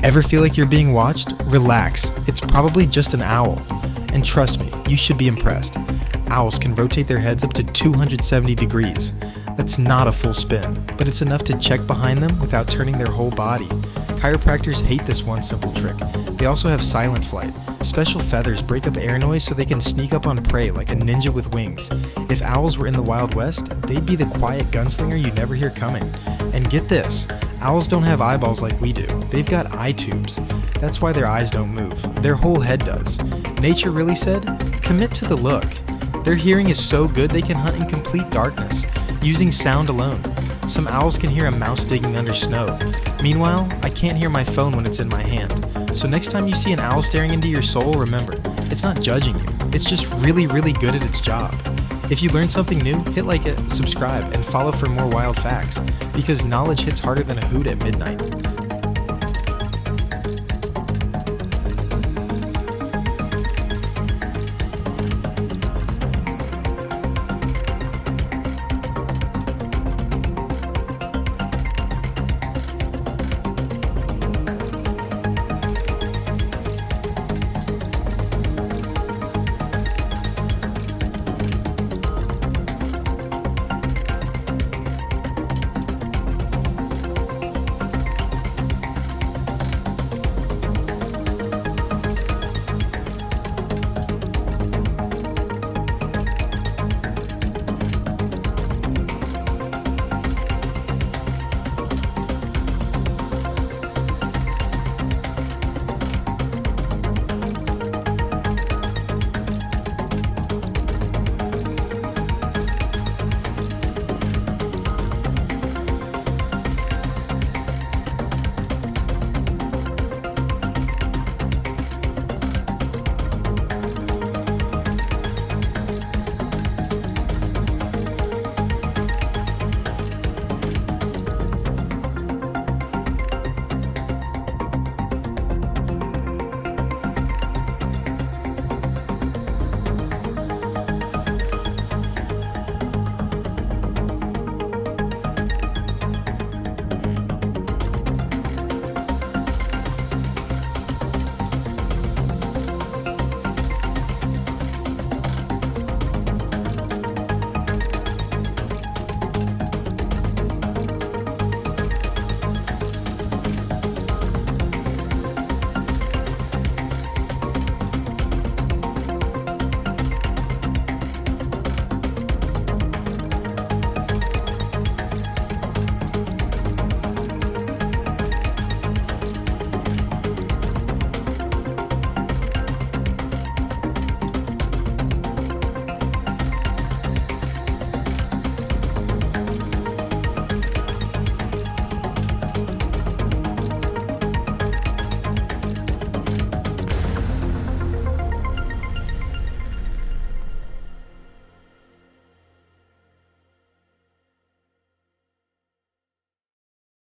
Ever feel like you're being watched? Relax, it's probably just an owl. And trust me, you should be impressed. Owls can rotate their heads up to 270 degrees. That's not a full spin, but it's enough to check behind them without turning their whole body. Chiropractors hate this one simple trick. They also have silent flight. Special feathers break up air noise so they can sneak up on prey like a ninja with wings. If owls were in the Wild West, they'd be the quiet gunslinger you never hear coming. And get this, owls don't have eyeballs like we do. They've got eye tubes. That's why their eyes don't move. Their whole head does. Nature really said, commit to the look. Their hearing is so good they can hunt in complete darkness, using sound alone. Some owls can hear a mouse digging under snow. Meanwhile, I can't hear my phone when it's in my hand. So next time you see an owl staring into your soul, remember, it's not judging you. It's just really, really good at its job. If you learned something new, hit like it, subscribe, and follow for more wild facts, because knowledge hits harder than a hoot at midnight.